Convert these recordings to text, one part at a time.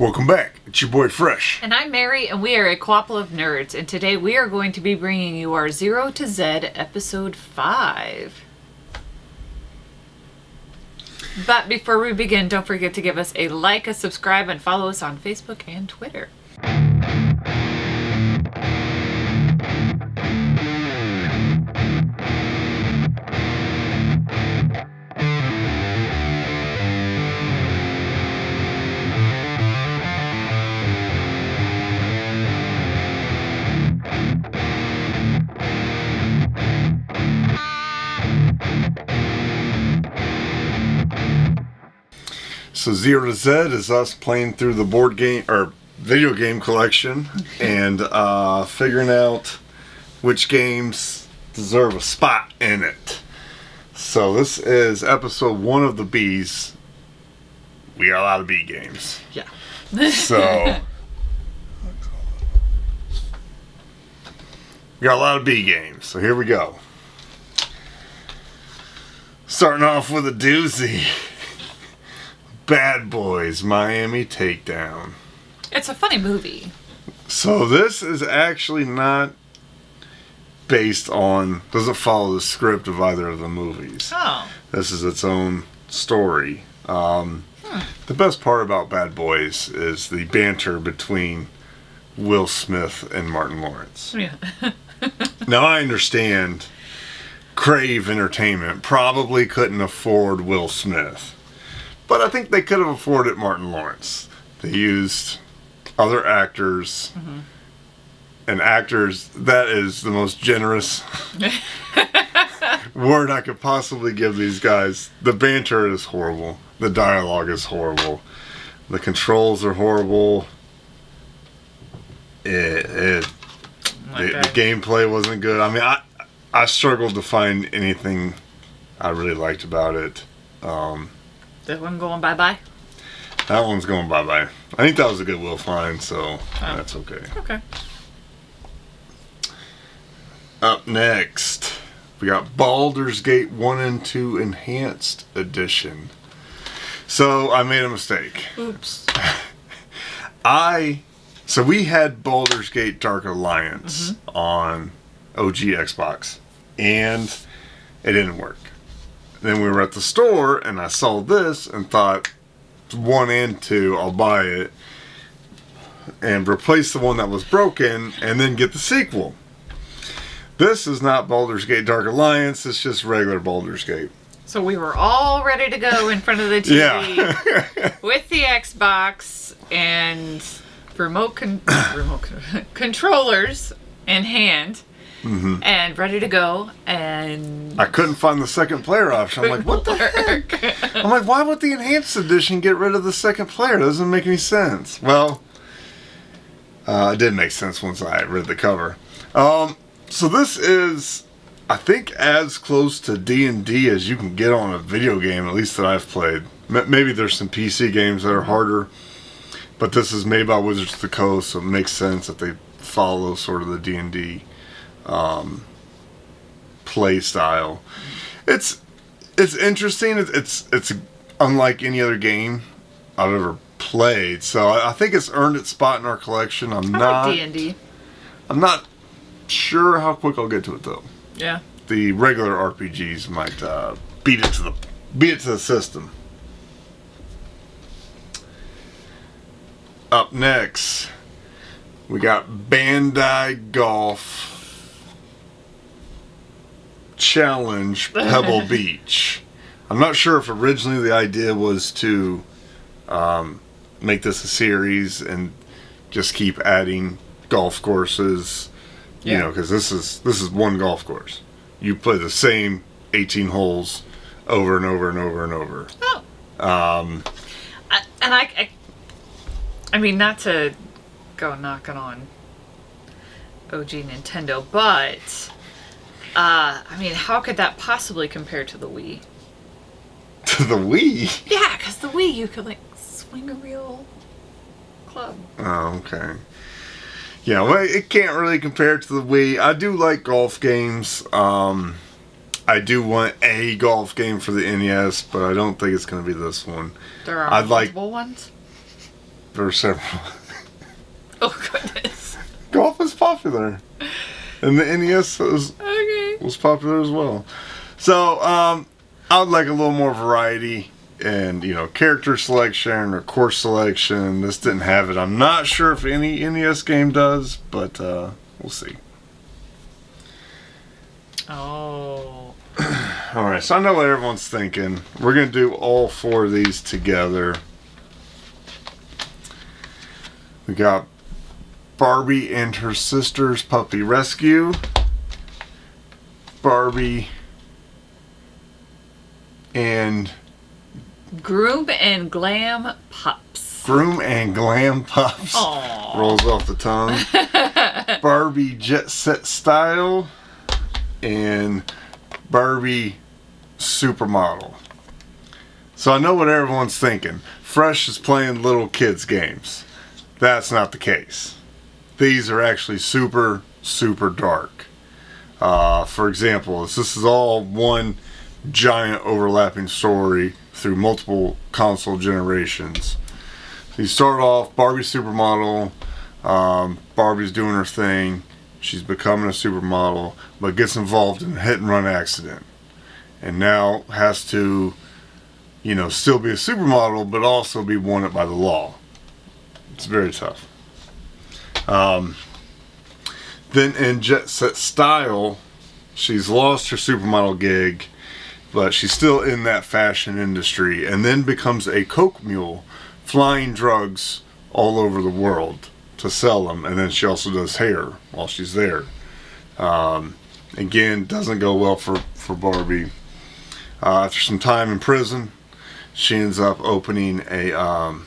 Welcome back. It's your boy Fresh. And I'm Mary, and we are a Co-ople of nerds. And today we are going to be bringing you our 0 to Z episode 5. But before we begin, don't forget to give us a like, a subscribe, and follow us on Facebook and Twitter. So 0 to Z is us playing through the board game or video game collection and figuring out which games deserve a spot in it. So this is episode 1 of the B's. We got a lot of B games. Yeah. So we got a lot of B games. So here we go. Starting off with a doozy. Bad Boys Miami Takedown. It's a funny movie. So this is actually not based on, doesn't follow the script of either of the movies. Oh. This is its own story. The best part about Bad Boys is the banter between Will Smith and Martin Lawrence. Yeah. Now I understand Crave Entertainment probably couldn't afford Will Smith. But I think they could have afforded Martin Lawrence. They used other actors, and actors, that is the most generous word I could possibly give these guys. The banter is horrible. The dialogue is horrible. The controls are horrible. The gameplay wasn't good. I mean, I struggled to find anything I really liked about it. That one going bye-bye? That one's going bye-bye. I think that was a Goodwill find, so that's okay. Okay. Up next, we got Baldur's Gate 1 and 2 Enhanced Edition. So, I made a mistake. Oops. So we had Baldur's Gate Dark Alliance on OG Xbox, and it didn't work. Then we were at the store, and I saw this and thought, 1 and 2, I'll buy it. And replace the one that was broken, and then get the sequel. This is not Baldur's Gate Dark Alliance, it's just regular Baldur's Gate. So we were all ready to go in front of the TV with the Xbox and controllers in hand. And ready to go, and I couldn't find the second player option. I'm like, what the heck? I'm like, why would the Enhanced Edition get rid of the second player? It doesn't make any sense. Well, it did make sense once I read the cover. So this is, I think, as close to D&D as you can get on a video game, at least that I've played. Maybe there's some PC games that are harder, but this is made by Wizards of the Coast, so it makes sense that they follow sort of the D&D play style. It's interesting. It's unlike any other game I've ever played. So I think it's earned its spot in our collection. I like D&D. I'm not sure how quick I'll get to it though. Yeah. The regular RPGs might beat it to the system. Up next, we got Bandai Golf Challenge Pebble Beach. I'm not sure if originally the idea was to make this a series and just keep adding golf courses, you know, because this is one golf course. You play the same 18 holes over and over and over and over. Oh. I mean, not to go knocking on OG Nintendo, but I mean, how could that possibly compare to the Wii? To the Wii? Yeah, because the Wii, you could, like, swing a real club. Oh, okay. Yeah, well, it can't really compare to the Wii. I do like golf games. I do want a golf game for the NES, but I don't think it's going to be this one. There are multiple ones? There are several. Oh, goodness. Golf is popular. And the NES Okay. was popular as well. So, I would like a little more variety and, character selection or course selection. This didn't have it. I'm not sure if any NES game does, but we'll see. Oh. Alright, so I know what everyone's thinking. We're going to do all 4 of these together. We got Barbie and her sister's puppy rescue. Barbie and Groom and Glam Pups. Groom and Glam Pups. Aww. Rolls off the tongue. Barbie Jet Set Style and Barbie Supermodel. So I know what everyone's thinking. Fresh is playing little kids games. That's not the case. These are actually super, super dark. For example, this is all one giant overlapping story through multiple console generations. So you start off Barbie Supermodel. Barbie's doing her thing. She's becoming a supermodel, but gets involved in a hit and run accident. And now has to, still be a supermodel, but also be wanted by the law. It's very tough. Then in Jet Set Style, she's lost her supermodel gig, but she's still in that fashion industry, and then becomes a coke mule, flying drugs all over the world to sell them. And then she also does hair while she's there. Again, doesn't go well for Barbie. After some time in prison, she ends up opening a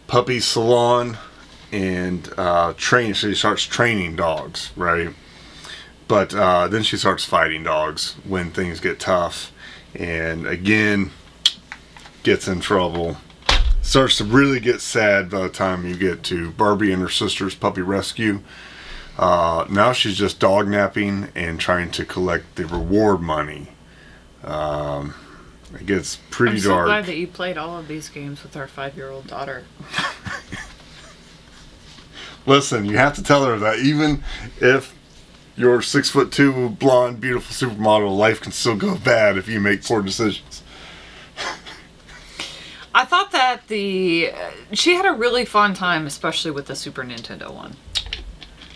puppy salon and train. She starts training dogs, right? But then she starts fighting dogs when things get tough, and again gets in trouble. Starts to really get sad by the time you get to Barbie and her sister's puppy rescue. Now she's just dog napping and trying to collect the reward money. It gets pretty dark. I'm so glad that you played all of these games with our 5-year-old daughter. Listen, you have to tell her that even if you're 6'2", blonde, beautiful supermodel, life can still go bad if you make poor decisions. I thought that she had a really fun time, especially with the Super Nintendo one.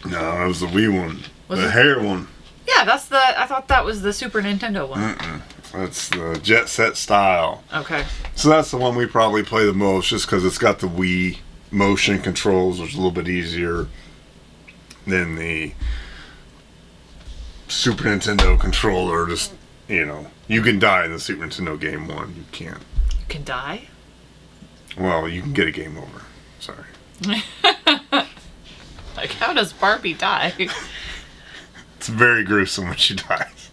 No, it was the Wii one. The hair one. Yeah, I thought that was the Super Nintendo one. That's the Jet Set Style. Okay. So that's the one we probably play the most, just because it's got the Wii motion controls, which is a little bit easier than the Super Nintendo controller. Just, you can die in the Super Nintendo game one. You can't. You can die? Well, you can get a game over. Sorry. Like, how does Barbie die? It's very gruesome when she dies.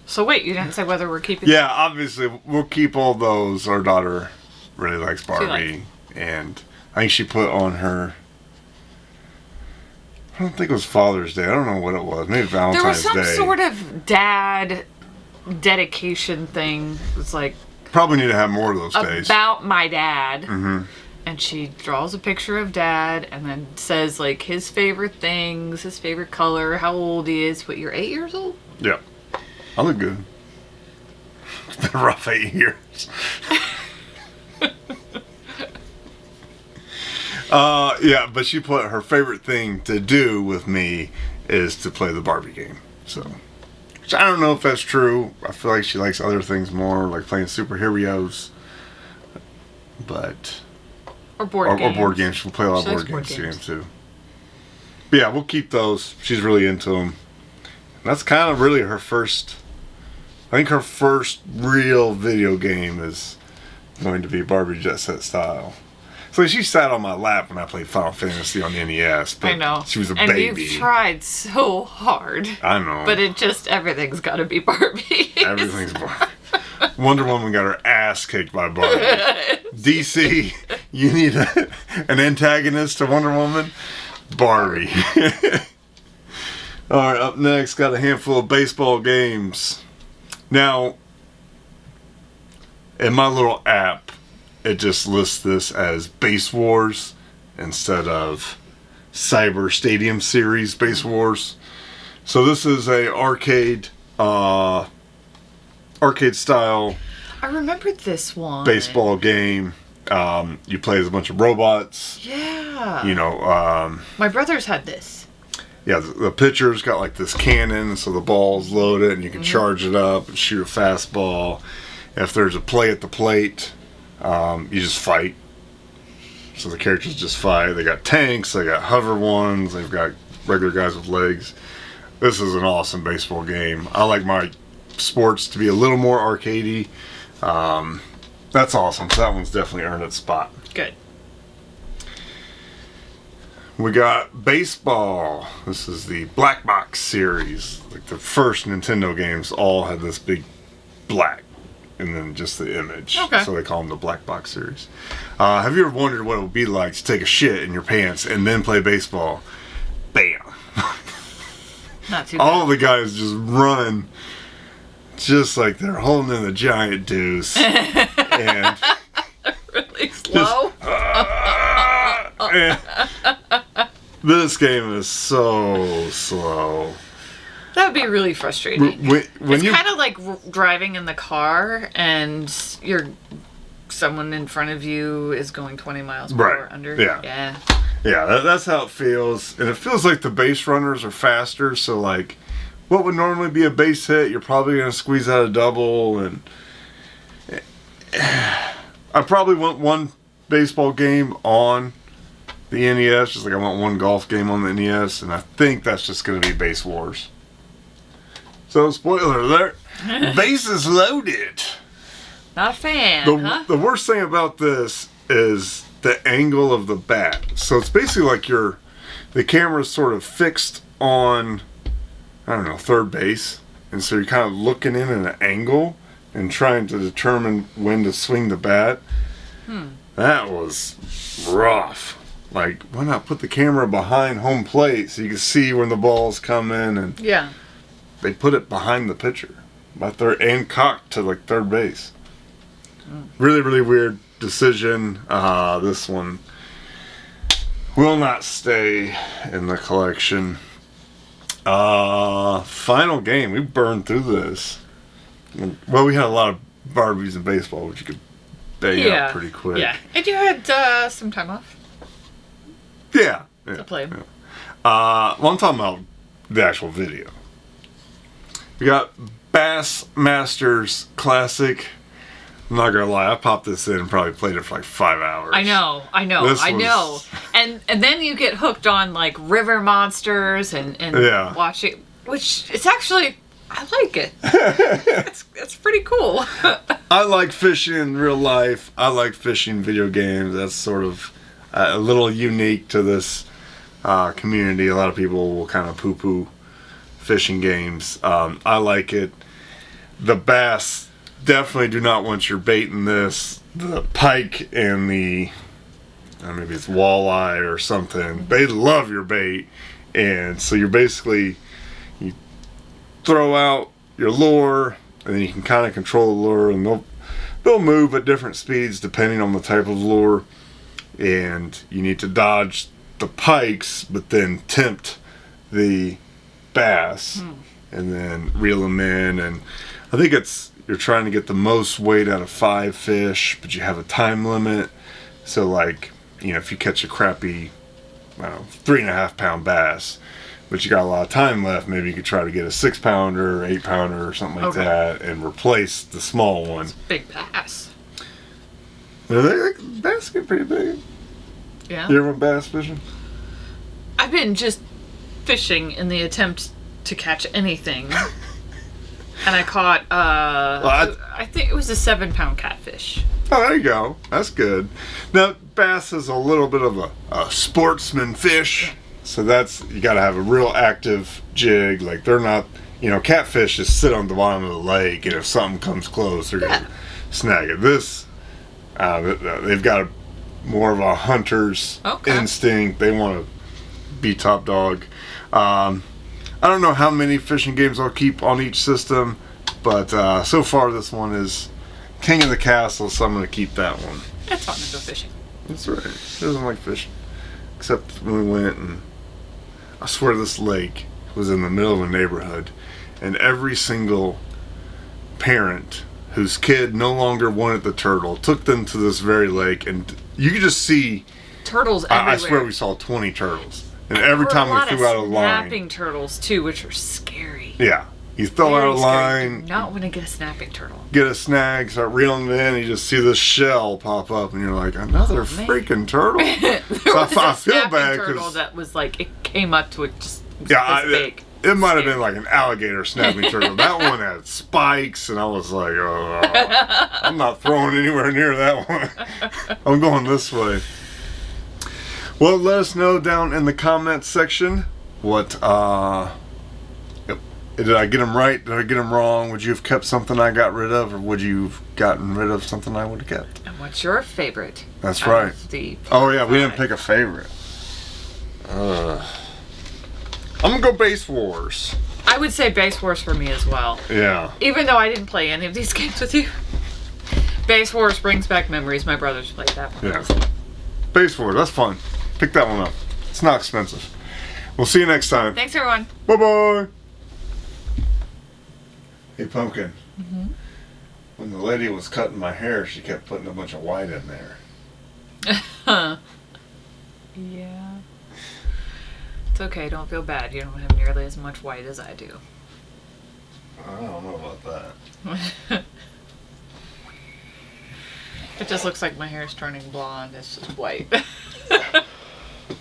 So wait, you didn't say whether we're keeping... Yeah, obviously, we'll keep all those. Our daughter really likes Barbie. And I think she put on her... I don't think it was Father's Day. I don't know what it was. Maybe Valentine's Day. There was some sort of dad dedication thing. It's like... Probably need to have more of those days. About my dad. Mm-hmm. And she draws a picture of dad and then says, like, his favorite things, his favorite color, how old he is. What, you're 8 years old? Yeah. I look good. It's been a rough 8 years. Yeah, but she put her favorite thing to do with me is to play the Barbie game. So, which I don't know if that's true. I feel like she likes other things more, like playing superheroes. But... Or board games. Or board games. She'll play a lot of board games too. But yeah, we'll keep those. She's really into them. And that's kind of really her first... I think her first real video game is going to be Barbie Jet Set Style. So she sat on my lap when I played Final Fantasy on the NES. But I know. She was a and baby. And you've tried so hard. I know. But everything's got to be Barbie. Everything's Barbie. Wonder Woman got her ass kicked by Barbie. DC, you need an antagonist to Wonder Woman? Barbie. Alright, up next, got a handful of baseball games. Now, in my little app, it just lists this as Base Wars instead of Cyber Stadium Series Base Wars. So this is a arcade style. I remembered this one. Baseball game. You play as a bunch of robots. Yeah. You know. My brothers had this. Yeah, the pitcher's got like this cannon, so the ball's loaded, and you can charge it up and shoot a fastball. If there's a play at the plate, you just fight. So the characters just fight. They got tanks, they got hover ones, they've got regular guys with legs. This is an awesome baseball game. I like my sports to be a little more arcadey. That's awesome. So that one's definitely earned its spot. Good. We got baseball. This is the Black Box series. Like the first Nintendo games all had this big black and then just the image. Okay. So they call them the Black Box series. Have you ever wondered what it would be like to take a shit in your pants and then play baseball? Bam. Not too bad. All the guys just run just like they're holding in a giant deuce. And really slow. This game is so slow. That would be really frustrating. When it's you kind of like driving in the car and someone in front of you is going 20 miles per hour under. Yeah. Yeah, that's how it feels. And it feels like the base runners are faster. So, like, what would normally be a base hit, you're probably going to squeeze out a double. And I probably want one baseball game on the NES, just like I want one golf game on the NES. And I think that's just going to be Base Wars. So, spoiler alert, bases loaded. Not a fan, The worst thing about this is the angle of the bat. So it's basically like the camera's sort of fixed on, I don't know, third base. And so you're kind of looking in at an angle and trying to determine when to swing the bat. That was rough. Like, why not put the camera behind home plate so you can see when the ball's coming? And Yeah. they put it behind the pitcher, by third, and cocked to like third base. Really, really weird decision. This one will not stay in the collection. Final game. We burned through this. Well, we had a lot of Barbies and baseball, which you could bang out pretty quick. Yeah. And you had some time off Yeah. to play. Yeah. Well, I'm talking about the actual video. We got Bass Masters Classic. I'm not gonna lie, I popped this in and probably played it for like 5 hours. I know. And then you get hooked on like river monsters and watching, which it's actually, I like it. It's pretty cool. I like fishing in real life. I like fishing video games. That's sort of a little unique to this community. A lot of people will kind of poo-poo fishing games. I like it. The bass definitely do not want your bait in this. The pike and the maybe it's walleye or something, they love your bait. And so you're basically, you throw out your lure and then you can kind of control the lure, and they'll move at different speeds depending on the type of lure, and you need to dodge the pikes but then tempt the bass and then reel them in. And I think you're trying to get the most weight out of 5 fish, but you have a time limit. So like, you know, if you catch a crappy, I don't know, 3.5 pound bass, but you got a lot of time left, maybe you could try to get a 6-pounder or 8-pounder or something like that and replace the small one. It's a big bass. Bass get pretty big. Yeah. You ever went bass fishing? I've been just fishing in the attempt to catch anything. And I caught, I think it was a 7-pound catfish. Oh, there you go. That's good. Now, bass is a little bit of a sportsman fish. So you got to have a real active jig. Like, they're not, catfish just sit on the bottom of the lake, and if something comes close, they're going to snag it. This, they've got more of a hunter's instinct. They want to be top dog. I don't know how many fishing games I'll keep on each system, but so far this one is king of the castle, so I'm going to keep that one. That's fun to go fishing. That's right. He doesn't like fishing. Except when we went, and I swear this lake was in the middle of a neighborhood, and every single parent whose kid no longer wanted the turtle took them to this very lake, and you could just see turtles everywhere. I swear we saw 20 turtles. And every time we threw out a line. Snapping turtles too, which are scary. Yeah. You throw out a line. Do not want to get a snapping turtle. Get a snag, start reeling it in, and you just see this shell pop up, and you're like, another freaking turtle? So I feel bad turtle that was like, it came up to it just this big. It might have been like an alligator snapping turtle. That one had spikes, and I was like, oh, I'm not throwing anywhere near that one. I'm going this way. Well, let us know down in the comments section what, did I get them right? Did I get them wrong? Would you have kept something I got rid of, or would you have gotten rid of something I would have kept? And what's your favorite? That's right. Oh, yeah, we didn't pick a favorite. I'm going to go Base Wars. I would say Base Wars for me as well. Yeah. Even though I didn't play any of these games with you. Base Wars brings back memories. My brothers played that one. Yeah. Base Wars, that's fun. Pick that one up. It's not expensive. We'll see you next time. Thanks, everyone. Bye-bye. Hey, Pumpkin. Mm-hmm. When the lady was cutting my hair, she kept putting a bunch of white in there. Yeah. It's okay. Don't feel bad. You don't have nearly as much white as I do. I don't know about that. It just looks like my hair is turning blonde. It's just white.